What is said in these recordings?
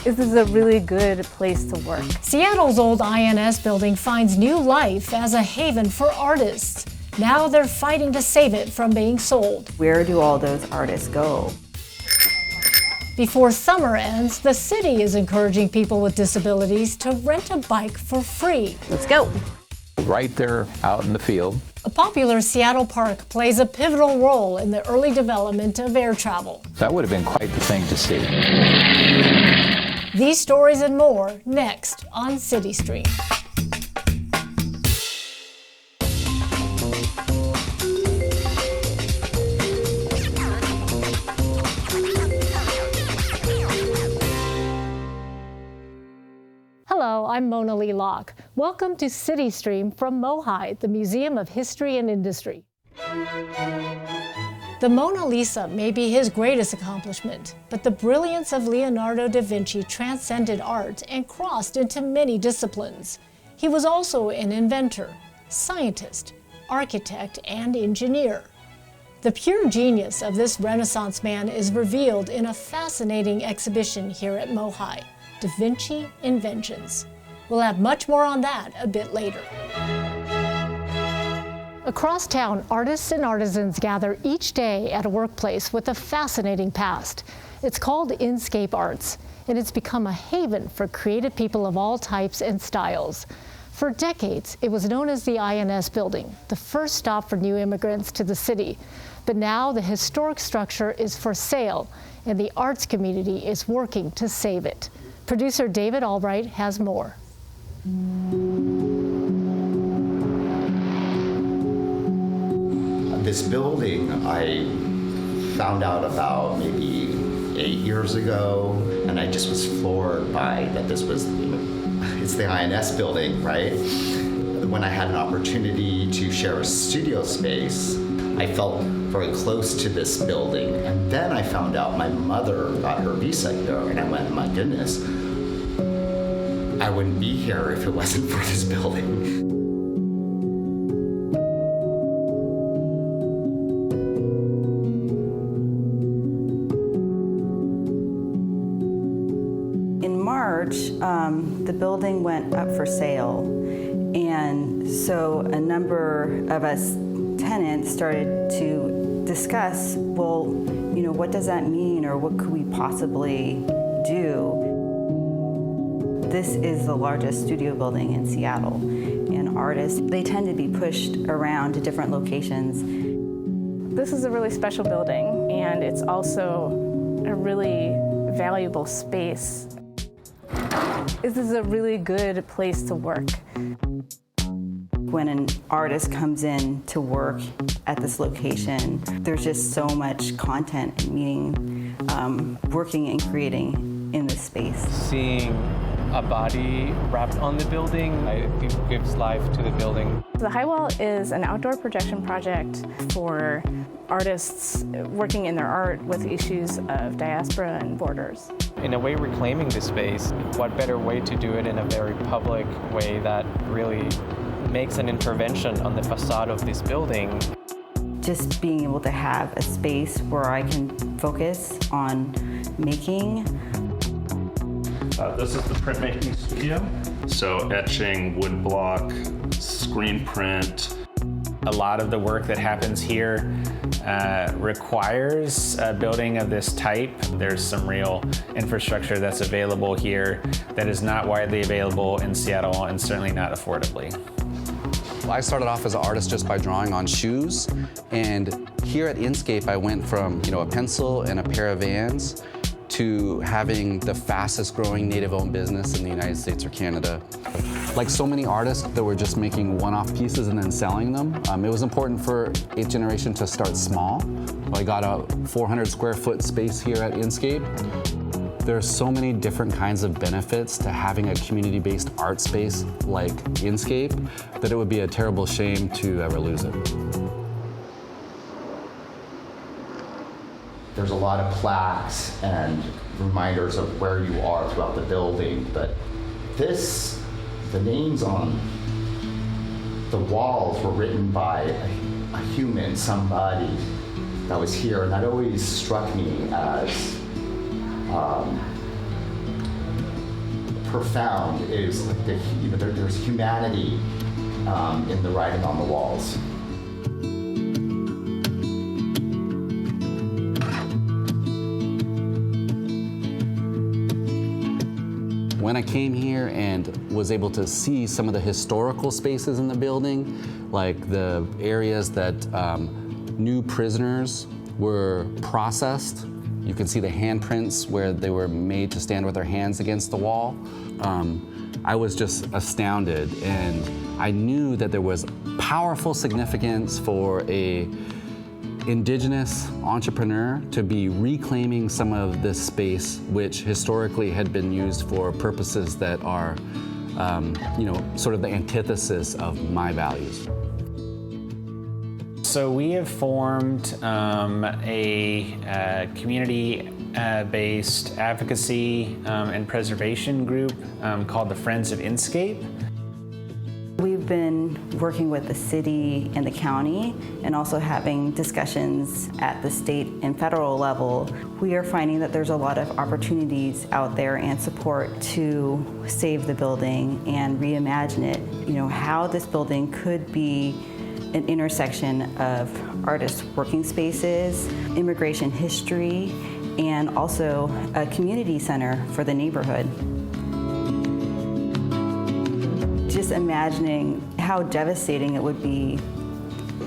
This is a really good place to work. Seattle's old INS building finds new life as a haven for artists. Now they're fighting to save it from being sold. Where do all those artists go? Before summer ends, the city is encouraging people with disabilities to rent a bike for free. Let's go. Right there out in the field. A popular Seattle park plays a pivotal role in the early development of air travel. That would have been quite the thing to see. These stories and more next on CityStream. Hello, I'm Mona Lee Locke. Welcome to CityStream from MoHI, the Museum of History and Industry. The Mona Lisa may be his greatest accomplishment, but the brilliance of Leonardo da Vinci transcended art and crossed into many disciplines. He was also an inventor, scientist, architect, and engineer. The pure genius of this Renaissance man is revealed in a fascinating exhibition here at MoHI, Da Vinci Inventions. We'll have much more on that a bit later. Across town, artists and artisans gather each day at a workplace with a fascinating past. It's called Inscape Arts, and it's become a haven for creative people of all types and styles. For decades, it was known as the INS building, the first stop for new immigrants to the city. But now the historic structure is for sale, and the arts community is working to save it. Producer David Albright has more. This building I found out about maybe 8 years ago, and I just was floored by that this was, it's the INS building, right? When I had an opportunity to share a studio space, I felt very close to this building. And then I found out my mother got her visa here, and I went, my goodness, I wouldn't be here if it wasn't for this building. In March, the building went up for sale, and so a number of us tenants started to discuss, well, what does that mean, or what could we possibly do? This is the largest studio building in Seattle, and artists, they tend to be pushed around to different locations. This is a really special building, and it's also a really valuable space. This is a really good place to work. When an artist comes in to work at this location, there's just so much content and meaning working and creating in this space. Seeing a body wrapped on the building, I think gives life to the building. The High Wall is an outdoor projection project for artists working in their art with issues of diaspora and borders. In a way, reclaiming the space, what better way to do it in a very public way that really makes an intervention on the facade of this building. Just being able to have a space where I can focus on making. This is the printmaking studio. So etching, woodblock, screen print. A lot of the work that happens here requires a building of this type. There's some real infrastructure that's available here that is not widely available in Seattle, and certainly not affordably. I started off as an artist just by drawing on shoes, and here at Inscape I went from a pencil and a pair of Vans to having the fastest growing native-owned business in the United States or Canada. Like so many artists that were just making one-off pieces and then selling them, it was important for 8th generation to start small. So I got a 400 square foot space here at Inscape. There are so many different kinds of benefits to having a community-based art space like Inscape that it would be a terrible shame to ever lose it. There's a lot of plaques and reminders of where you are throughout the building, but the names on the walls were written by a human, somebody that was here, and that always struck me as profound is like there's humanity in the writing on the walls. When I came here and was able to see some of the historical spaces in the building, like the areas that new prisoners were processed, you can see the handprints where they were made to stand with their hands against the wall. I was just astounded, and I knew that there was powerful significance for a indigenous entrepreneur to be reclaiming some of this space, which historically had been used for purposes that are, sort of the antithesis of my values. So we have formed a community-based advocacy and preservation group called the Friends of Inscape. We've been working with the city and the county and also having discussions at the state and federal level. We are finding that there's a lot of opportunities out there and support to save the building and reimagine it. How this building could be an intersection of artists' working spaces, immigration history, and also a community center for the neighborhood. Just imagining how devastating it would be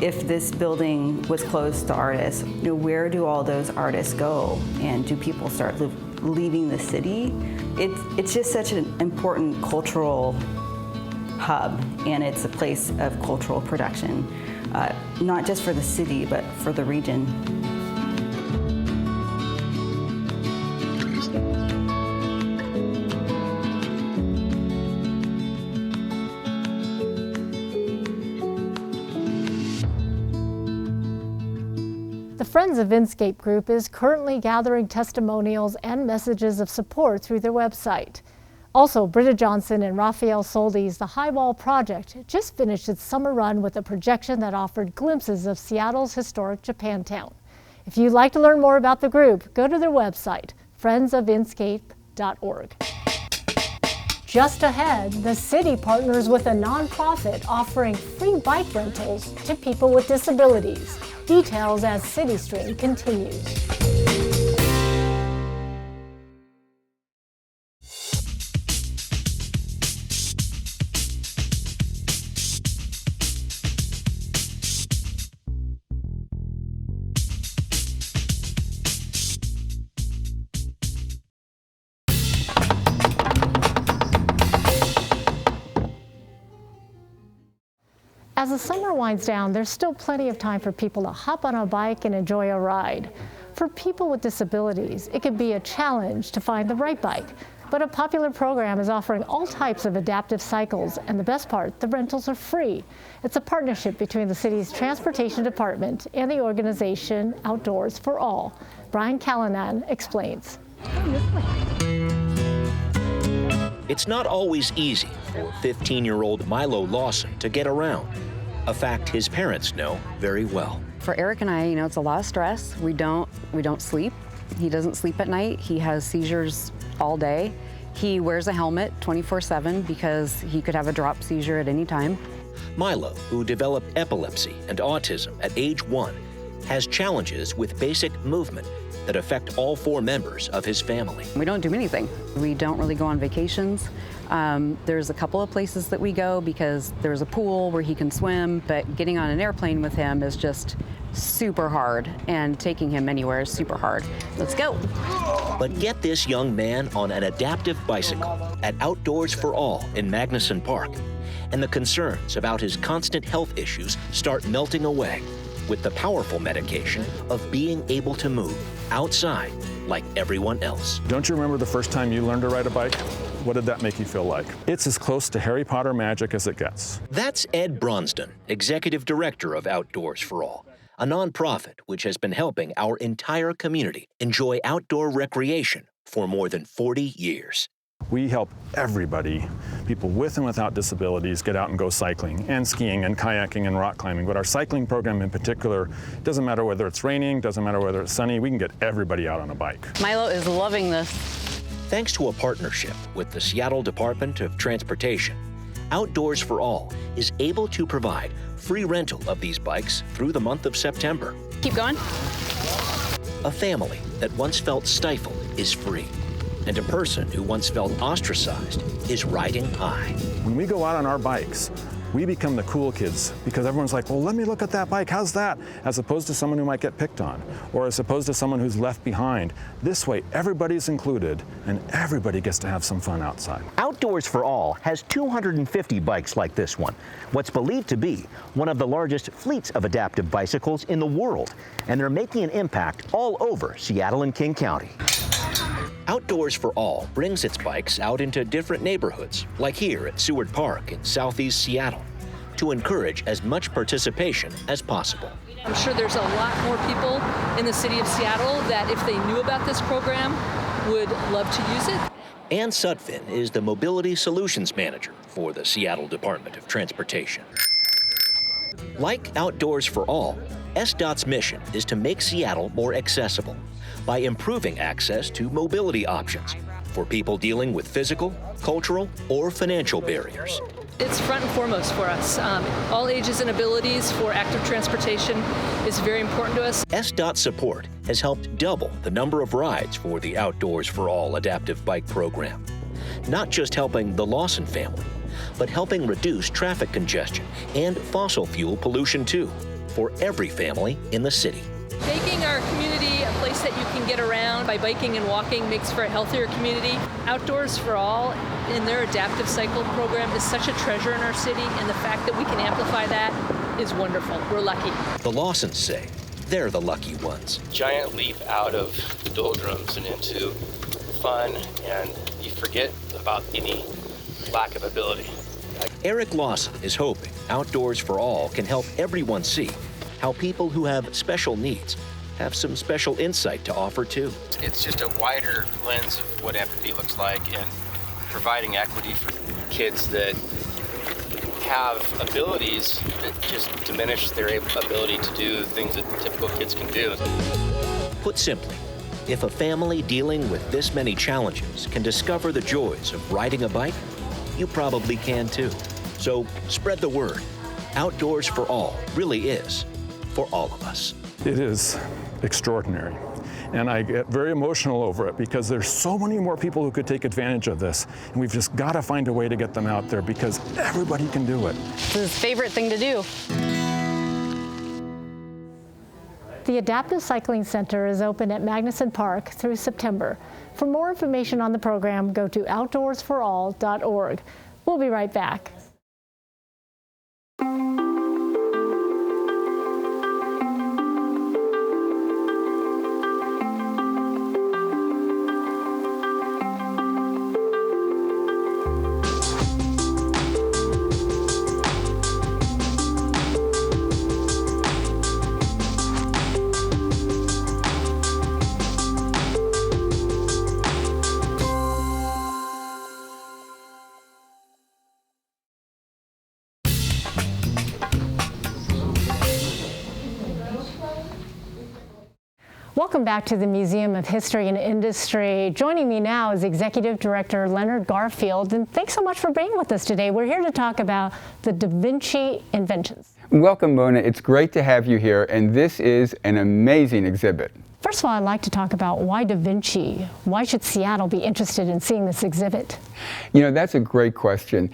if this building was closed to artists. Where do all those artists go? And do people start leaving the city? It's just such an important cultural hub, and it's a place of cultural production, not just for the city, but for the region. The Friends of Inscape group is currently gathering testimonials and messages of support through their website. Also, Britta Johnson and Raphael Soldi's The High Wall Project just finished its summer run with a projection that offered glimpses of Seattle's historic Japantown. If you'd like to learn more about the group, go to their website, friendsofinscape.org. Just ahead, the city partners with a nonprofit offering free bike rentals to people with disabilities. Details as CityStream continues. As the summer winds down, there's still plenty of time for people to hop on a bike and enjoy a ride. For people with disabilities, it can be a challenge to find the right bike, but a popular program is offering all types of adaptive cycles, and the best part, the rentals are free. It's a partnership between the city's transportation department and the organization Outdoors for All. Brian Callanan explains. It's not always easy for 15-year-old Milo Lawson to get around, a fact his parents know very well. For Eric and I, it's a lot of stress. We don't sleep. He doesn't sleep at night. He has seizures all day. He wears a helmet 24/7 because he could have a drop seizure at any time. Milo, who developed epilepsy and autism at age 1, has challenges with basic movement that affect all 4 members of his family. We don't do anything. We don't really go on vacations. There's a couple of places that we go because there's a pool where he can swim, but getting on an airplane with him is just super hard, and taking him anywhere is super hard. Let's go. But get this young man on an adaptive bicycle at Outdoors for All in Magnuson Park, and the concerns about his constant health issues start melting away with the powerful medication of being able to move outside like everyone else. Don't you remember the first time you learned to ride a bike? What did that make you feel like? It's as close to Harry Potter magic as it gets. That's Ed Bronston, Executive Director of Outdoors for All, a nonprofit which has been helping our entire community enjoy outdoor recreation for more than 40 years. We help everybody, people with and without disabilities, get out and go cycling and skiing and kayaking and rock climbing. But our cycling program in particular, doesn't matter whether it's raining, doesn't matter whether it's sunny, we can get everybody out on a bike. Milo is loving this. Thanks to a partnership with the Seattle Department of Transportation, Outdoors for All is able to provide free rental of these bikes through the month of September. Keep going. A family that once felt stifled is free, and a person who once felt ostracized is riding high. When we go out on our bikes, we become the cool kids because everyone's like, well, let me look at that bike, how's that? As opposed to someone who might get picked on, or as opposed to someone who's left behind. This way, everybody's included and everybody gets to have some fun outside. Outdoors for All has 250 bikes like this one, what's believed to be one of the largest fleets of adaptive bicycles in the world, and they're making an impact all over Seattle and King County. Outdoors for All brings its bikes out into different neighborhoods, like here at Seward Park in southeast Seattle, to encourage as much participation as possible. I'm sure there's a lot more people in the city of Seattle that, if they knew about this program, would love to use it. Ann Sudfin is the Mobility Solutions Manager for the Seattle Department of Transportation. Like Outdoors for All, SDOT's mission is to make Seattle more accessible by improving access to mobility options for people dealing with physical, cultural, or financial barriers. It's front and foremost for us. All ages and abilities for active transportation is very important to us. SDOT support has helped double the number of rides for the Outdoors for All adaptive bike program. Not just helping the Lawson family, but helping reduce traffic congestion and fossil fuel pollution too, for every family in the city. Making our community a place that you can get around by biking and walking makes for a healthier community. Outdoors for All in their adaptive cycle program is such a treasure in our city, and the fact that we can amplify that is wonderful. We're lucky. The Lawsons say they're the lucky ones. Giant leap out of the doldrums and into fun, and you forget about any lack of ability. Eric Lawson is hoping Outdoors for All can help everyone see how people who have special needs have some special insight to offer too. It's just a wider lens of what empathy looks like, and providing equity for kids that have abilities that just diminish their ability to do things that typical kids can do. Put simply, if a family dealing with this many challenges can discover the joys of riding a bike, you probably can too. So spread the word. Outdoors for All really is for all of us. It is extraordinary. And I get very emotional over it because there's so many more people who could take advantage of this. And we've just got to find a way to get them out there because everybody can do it. It's his favorite thing to do. The Adaptive Cycling Center is open at Magnuson Park through September. For more information on the program, go to outdoorsforall.org. We'll be right back. Welcome back to the Museum of History and Industry. Joining me now is Executive Director Leonard Garfield, and thanks so much for being with us today. We're here to talk about the Da Vinci inventions. Welcome, Mona. It's great to have you here, and this is an amazing exhibit. First of all, I'd like to talk about why Da Vinci? Why should Seattle be interested in seeing this exhibit? You know, that's a great question.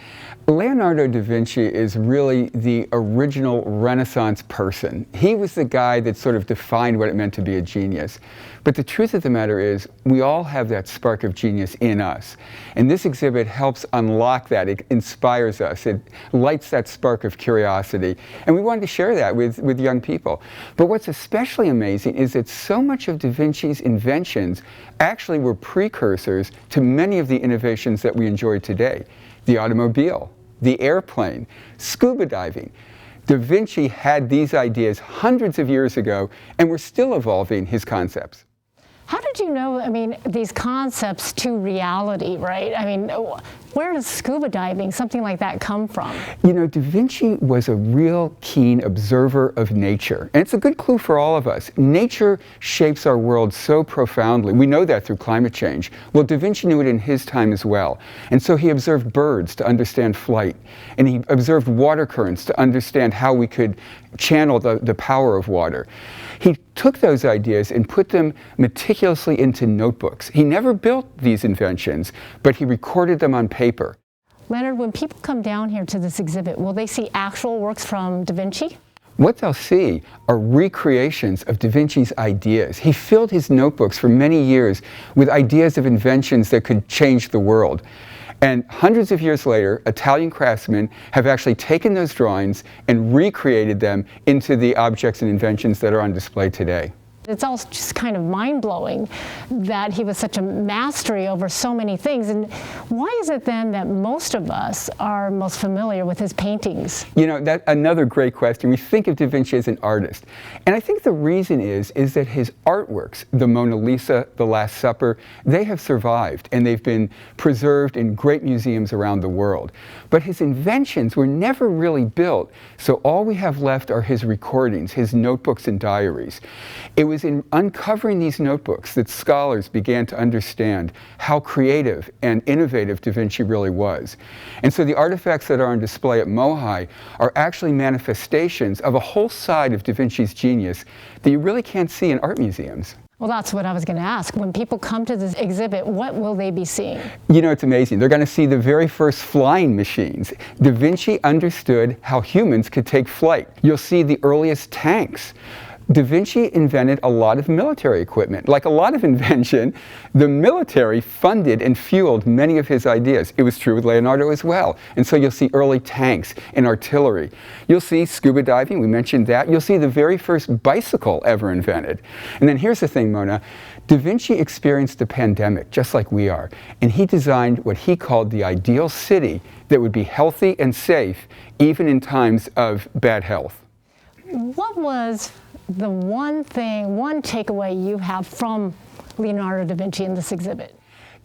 Leonardo da Vinci is really the original Renaissance person. He was the guy that sort of defined what it meant to be a genius. But the truth of the matter is, we all have that spark of genius in us. And this exhibit helps unlock that. It inspires us. It lights that spark of curiosity. And we wanted to share that with young people. But what's especially amazing is that so much of Da Vinci's inventions actually were precursors to many of the innovations that we enjoy today. The automobile, the airplane, scuba diving. Da Vinci had these ideas hundreds of years ago, and we're still evolving his concepts. How did you know, I mean, these concepts to reality, right? I mean, where does scuba diving, something like that, come from? You know, Da Vinci was a real keen observer of nature. And it's a good clue for all of us. Nature shapes our world so profoundly. We know that through climate change. Well, Da Vinci knew it in his time as well. And so he observed birds to understand flight. And he observed water currents to understand how we could channel the power of water. He took those ideas and put them meticulously into notebooks. He never built these inventions, but he recorded them on paper. Leonard, when people come down here to this exhibit, will they see actual works from Da Vinci? What they'll see are recreations of Da Vinci's ideas. He filled his notebooks for many years with ideas of inventions that could change the world. And hundreds of years later, Italian craftsmen have actually taken those drawings and recreated them into the objects and inventions that are on display today. It's all just kind of mind-blowing that he was such a mastery over so many things. And why is it then that most of us are most familiar with his paintings? You know, that's another great question. We think of Da Vinci as an artist. And I think the reason is that his artworks, the Mona Lisa, the Last Supper, they have survived and they've been preserved in great museums around the world. But his inventions were never really built, so all we have left are his recordings, his notebooks and diaries. It was in uncovering these notebooks that scholars began to understand how creative and innovative Da Vinci really was. And so the artifacts that are on display at MoHI are actually manifestations of a whole side of Da Vinci's genius that you really can't see in art museums. Well, that's what I was going to ask. When people come to this exhibit, what will they be seeing? You know, it's amazing. They're going to see the very first flying machines. Da Vinci understood how humans could take flight. You'll see the earliest tanks. Da Vinci invented a lot of military equipment. Like a lot of invention, the military funded and fueled many of his ideas. It was true with Leonardo as well. And so you'll see early tanks and artillery. You'll see scuba diving, we mentioned that. You'll see the very first bicycle ever invented. And then here's the thing, Mona. Da Vinci experienced a pandemic just like we are. And he designed what he called the ideal city that would be healthy and safe even in times of bad health. What was the one takeaway you have from Leonardo da Vinci in this exhibit?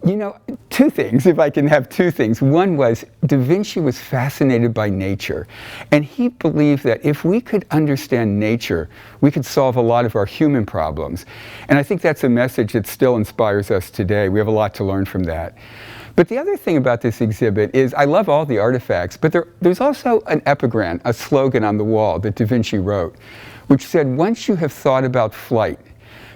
You know, two things, if I can have two things. One was Da Vinci was fascinated by nature, and he believed that if we could understand nature, we could solve a lot of our human problems. And I think that's a message that still inspires us today. We have a lot to learn from that. But the other thing about this exhibit is I love all the artifacts, but there's also an epigram, a slogan on the wall that Da Vinci wrote, which said, once you have thought about flight,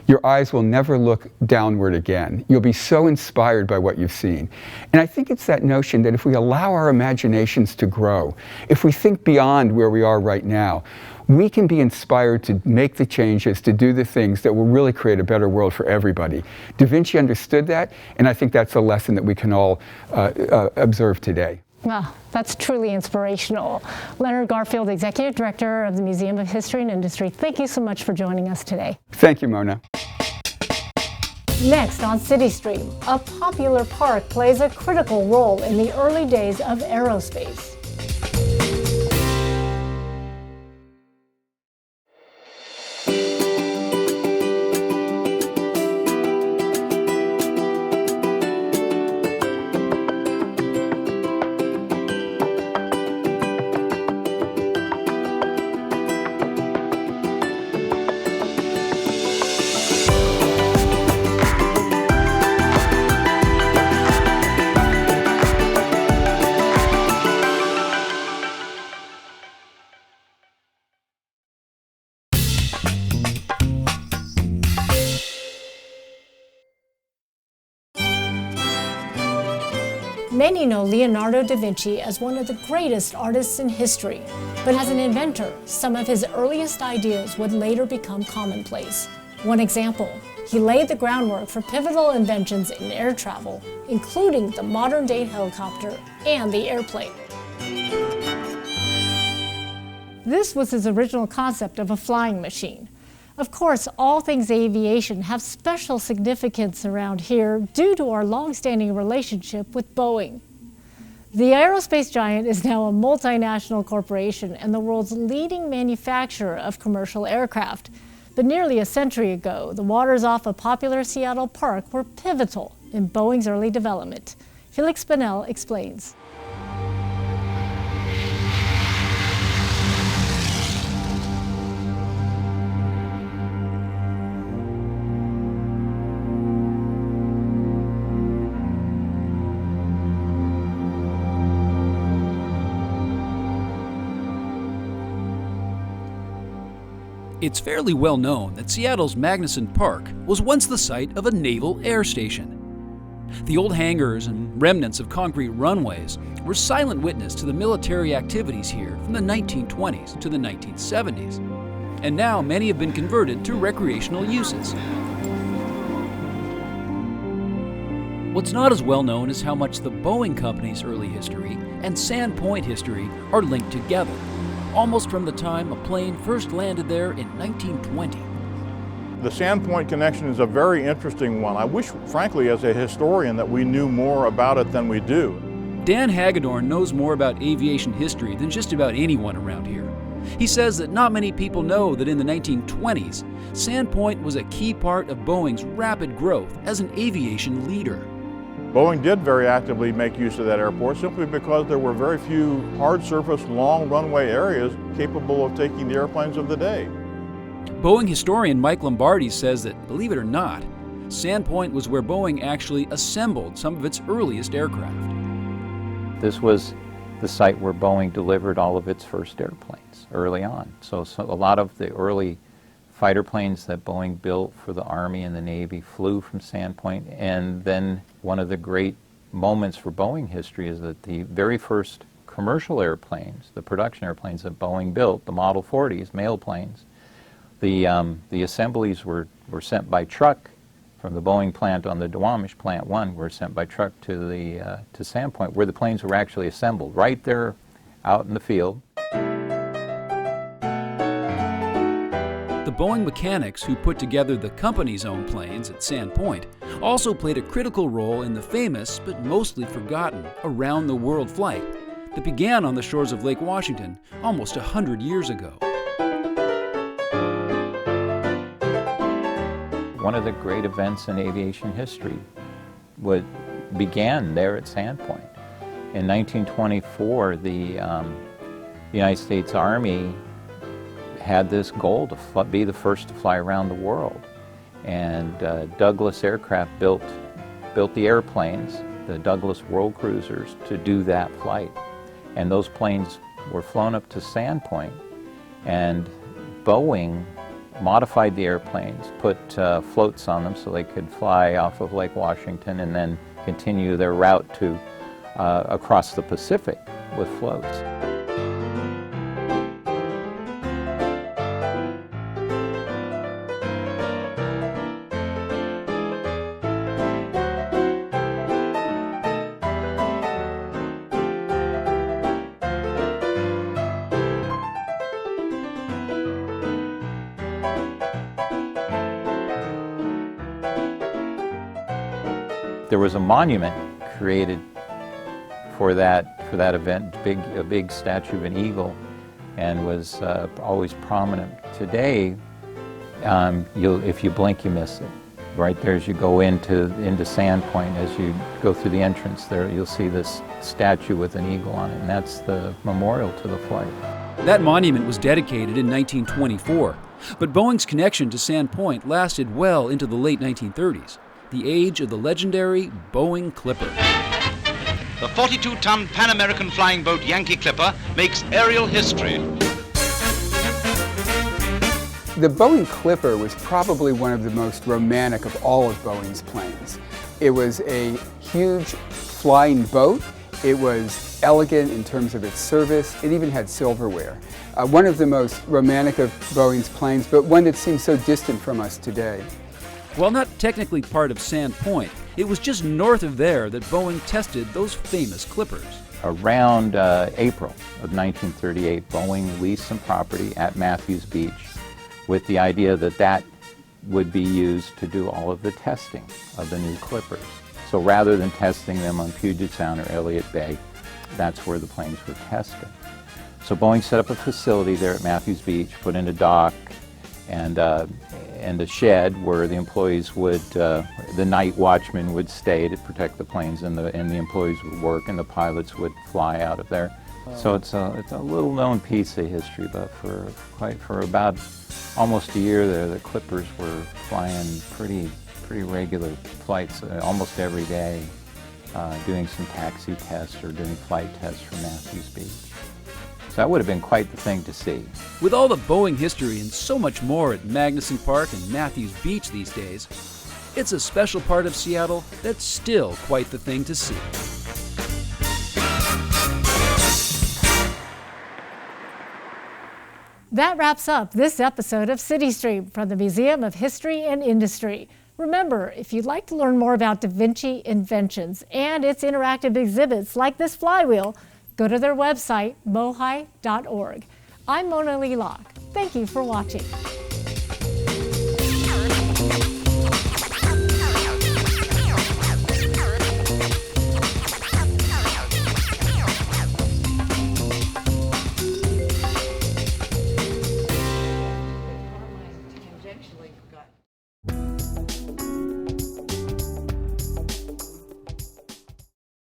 your eyes will never look downward again. You'll be so inspired by what you've seen. And I think it's that notion that if we allow our imaginations to grow, if we think beyond where we are right now, we can be inspired to make the changes, to do the things that will really create a better world for everybody. Da Vinci understood that, and I think that's a lesson that we can all observe today. Well, that's truly inspirational. Leonard Garfield, Executive Director of the Museum of History and Industry, thank you so much for joining us today. Thank you, Mona. Next on CityStream, a popular park plays a critical role in the early days of aerospace. Many know Leonardo da Vinci as one of the greatest artists in history, but as an inventor, some of his earliest ideas would later become commonplace. One example, he laid the groundwork for pivotal inventions in air travel, including the modern-day helicopter and the airplane. This was his original concept of a flying machine. Of course, all things aviation have special significance around here due to our long-standing relationship with Boeing. The aerospace giant is now a multinational corporation and the world's leading manufacturer of commercial aircraft. But nearly a century ago, the waters off a popular Seattle park were pivotal in Boeing's early development. Felix Bonnell explains. It's fairly well known that Seattle's Magnuson Park was once the site of a naval air station. The old hangars and remnants of concrete runways were silent witness to the military activities here from the 1920s to the 1970s. And now many have been converted to recreational uses. What's not as well known is how much the Boeing Company's early history and Sandpoint history are linked together, almost from the time a plane first landed there in 1920. The Sandpoint connection is a very interesting one. I wish, frankly, as a historian, that we knew more about it than we do. Dan Hagedorn knows more about aviation history than just about anyone around here. He says that not many people know that in the 1920s, Sandpoint was a key part of Boeing's rapid growth as an aviation leader. Boeing did very actively make use of that airport simply because there were very few hard surface, long runway areas capable of taking the airplanes of the day. Boeing historian Mike Lombardi says that, believe it or not, Sandpoint was where Boeing actually assembled some of its earliest aircraft. This was the site where Boeing delivered all of its first airplanes early on. So a lot of the early fighter planes that Boeing built for the Army and the Navy flew from Sandpoint. And then one of the great moments for Boeing history is that the very first commercial airplanes, the production airplanes that Boeing built, the Model 40s, mail planes, the assemblies were sent by truck from the Boeing plant on the Duwamish Plant 1, were sent by truck to Sandpoint, where the planes were actually assembled, right there out in the field. The Boeing mechanics who put together the company's own planes at Sandpoint also played a critical role in the famous, but mostly forgotten, Around the World flight that began on the shores of Lake Washington almost 100 years ago. One of the great events in aviation history began there at Sandpoint. In 1924, the United States Army had this goal to be the first to fly around the world. And Douglas Aircraft built the airplanes, the Douglas World Cruisers, to do that flight. And those planes were flown up to Sandpoint, and Boeing modified the airplanes, put floats on them so they could fly off of Lake Washington and then continue their route to across the Pacific with floats. There was a monument created for that event, a big statue of an eagle, and was always prominent. Today, if you blink, you miss it. Right there, as you go into Sandpoint, as you go through the entrance there, you'll see this statue with an eagle on it, and that's the memorial to the flight. That monument was dedicated in 1924, but Boeing's connection to Sandpoint lasted well into the late 1930s. The age of the legendary Boeing Clipper. The 42-ton Pan-American flying boat Yankee Clipper makes aerial history. The Boeing Clipper was probably one of the most romantic of all of Boeing's planes. It was a huge flying boat. It was elegant in terms of its service. It even had silverware. One of the most romantic of Boeing's planes, but one that seems so distant from us today. While not technically part of Sandpoint, it was just north of there that Boeing tested those famous Clippers. Around April of 1938, Boeing leased some property at Matthews Beach with the idea that that would be used to do all of the testing of the new Clippers. So rather than testing them on Puget Sound or Elliott Bay, that's where the planes were tested. So Boeing set up a facility there at Matthews Beach, put in a dock, and a shed where the employees would, the night watchman would stay to protect the planes, and the employees would work, and the pilots would fly out of there. So it's a little known piece of history, but for about almost a year there, the Clippers were flying pretty regular flights almost every day, doing some taxi tests or doing flight tests from Matthews Beach. So that would have been quite the thing to see. With all the Boeing history and so much more at Magnuson Park and Matthews Beach these days, it's a special part of Seattle that's still quite the thing to see. That wraps up this episode of CityStream from the Museum of History and Industry. Remember, if you'd like to learn more about Da Vinci Inventions and its interactive exhibits like this flywheel, go to their website, mohi.org. I'm Mona Lee Locke. Thank you for watching.